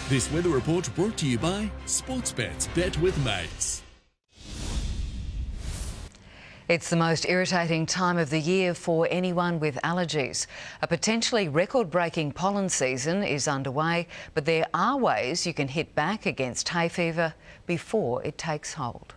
This weather report brought to you by SportsBet. Bet with mates. It's the most irritating time of the year for anyone with allergies. A potentially record-breaking pollen season is underway, but there are ways you can hit back against hay fever before it takes hold.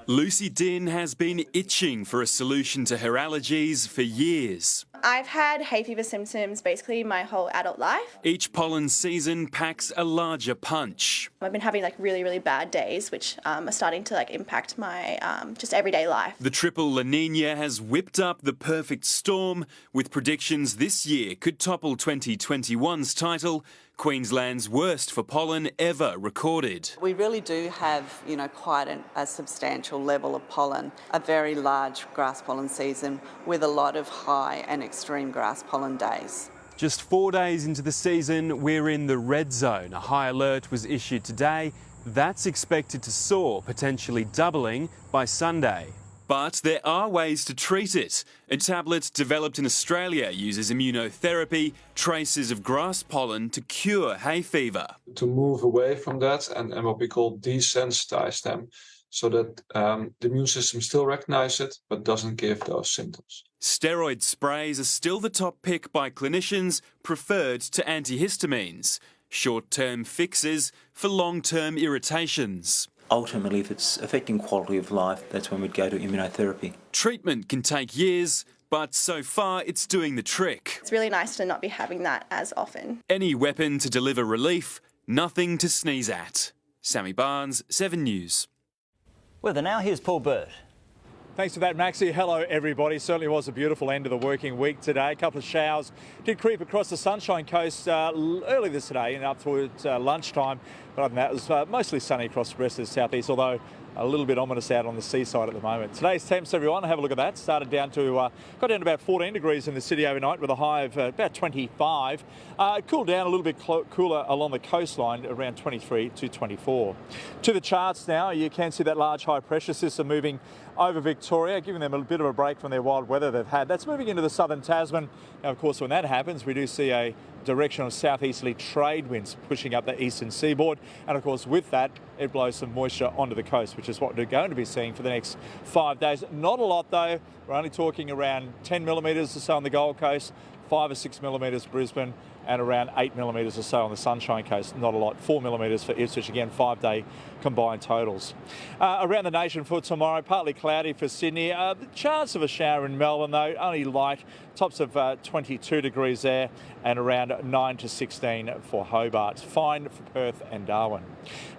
Lucy Din has been itching for a solution to her allergies for years. I've had hay fever symptoms basically my whole adult life. Each pollen season packs a larger punch. I've been having really bad days, which are starting to impact my just everyday life. The triple La Nina has whipped up the perfect storm, with predictions this year could topple 2021's title, Queensland's worst for pollen ever recorded. We really do have, quite a substantial level of pollen, a very large grass pollen season with a lot of high and extreme grass pollen days. Just 4 days into the season, we're in the red zone. A high alert was issued today. That's expected to soar, potentially doubling by Sunday. But there are ways to treat it. A tablet developed in Australia uses immunotherapy, traces of grass pollen to cure hay fever. To move away from that and what we call desensitize them, so that the immune system still recognizes it but doesn't give those symptoms. Steroid sprays are still the top pick by clinicians, preferred to antihistamines. Short-term fixes for long-term irritations. Ultimately, if it's affecting quality of life, that's when we'd go to immunotherapy. Treatment can take years, but so far it's doing the trick. It's really nice to not be having that as often. Any weapon to deliver relief, nothing to sneeze at. Sammy Barnes, 7 News. Weather now, here's Paul Burt. Thanks for that, Maxie. Hello, everybody. Certainly was a beautiful end of the working week today. A couple of showers did creep across the Sunshine Coast early this today and up towards lunchtime. But other than that, it was mostly sunny across the rest of the southeast, although a little bit ominous out on the seaside at the moment. Today's temps, everyone, have a look at that. Got down to about 14 degrees in the city overnight with a high of about 25. It cooled down a little bit cooler along the coastline, around 23 to 24. To the charts now, you can see that large high pressure system moving over Victoria, giving them a bit of a break from their wild weather they've had. That's moving into the southern Tasman. Now, of course, when that happens, we do see a direction of southeasterly trade winds pushing up the eastern seaboard, and of course with that it blows some moisture onto the coast, which is what we're going to be seeing for the next 5 days. Not a lot though. We're only talking around 10 millimetres or so on the Gold Coast, 5 or 6 millimetres Brisbane, and around 8 millimetres or so on the Sunshine Coast. Not a lot. 4 millimetres for Ipswich. Again, 5-day combined totals. Around the nation for tomorrow, partly cloudy for Sydney. The chance of a shower in Melbourne though, only light. Tops of 22 degrees there, and around 9 to 16 for Hobart. Fine for Perth and Darwin.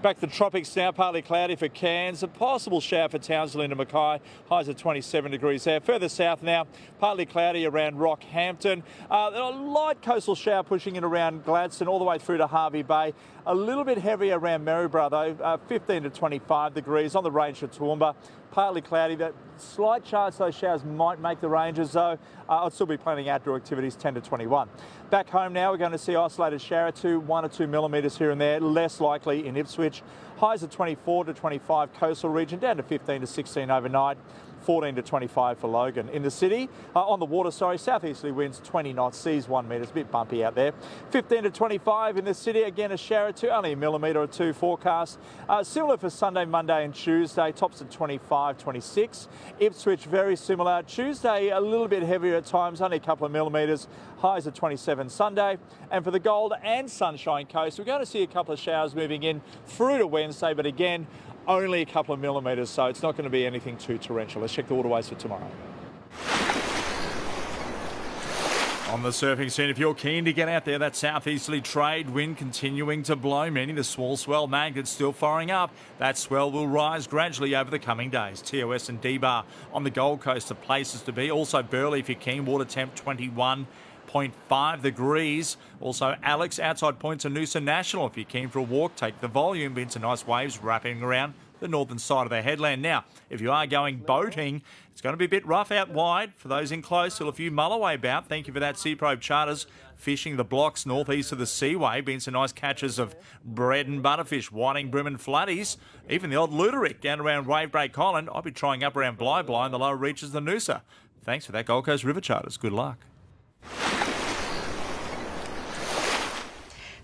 Back to the tropics now, partly cloudy for Cairns. A possible shower for Townsville into Mackay. Highs at 27 degrees there. Further south now, partly cloudy around Rockhampton. A light coastal shower pushing in around Gladstone all the way through to Hervey Bay. A little bit heavy around Maryborough though, 15 to 25 degrees on the range to Toowoomba. Partly cloudy. That slight chance those showers might make the ranges though. I'd still be planning outdoor activities 10 to 21. Back home now, we're going to see isolated shower to 1 or 2 millimetres here and there, less likely in Ipswich. Highs at 24 to 25 coastal region, down to 15 to 16 overnight. 14 to 25 for Logan. In the city, on the water, southeasterly winds 20 knots, seas 1 metre, it's a bit bumpy out there. 15 to 25 in the city, again a shower to only a millimetre or two forecast. Similar for Sunday, Monday and Tuesday, tops at 25, 26. Ipswich very similar. Tuesday a little bit heavier at times, only a couple of millimetres, highs at 27 Sunday. And for the Gold and Sunshine Coast, we're going to see a couple of showers moving in through to Wednesday, but again, only a couple of millimetres, so it's not going to be anything too torrential. Let's check the waterways for tomorrow. On the surfing scene, if you're keen to get out there, that southeasterly trade wind continuing to blow many. The small swell magnet still firing up. That swell will rise gradually over the coming days. TOS and D-Bar on the Gold Coast are places to be. Also Burleigh, if you're keen, water temp 21.5 degrees. Also Alex, outside points of Noosa National. If you're keen for a walk, take the volume. Been some nice waves wrapping around the northern side of the headland. Now, if you are going boating, it's going to be a bit rough out wide. For those in close, still a few Mulloway about. Thank you for that, Sea Probe Charters. Fishing the blocks northeast of the Seaway. Been some nice catches of bread and butterfish, whiting, bream and flatties. Even the odd luterick down around Wave Break Island. I'll be trying up around Bly in the lower reaches of the Noosa. Thanks for that, Gold Coast River Charters. Good luck.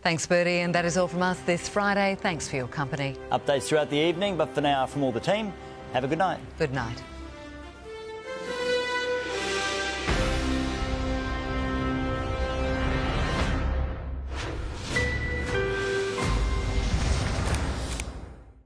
Thanks, Bertie, and that is all from us this Friday. Thanks for your company. Updates throughout the evening, but for now, from all the team, have a good night. Good night.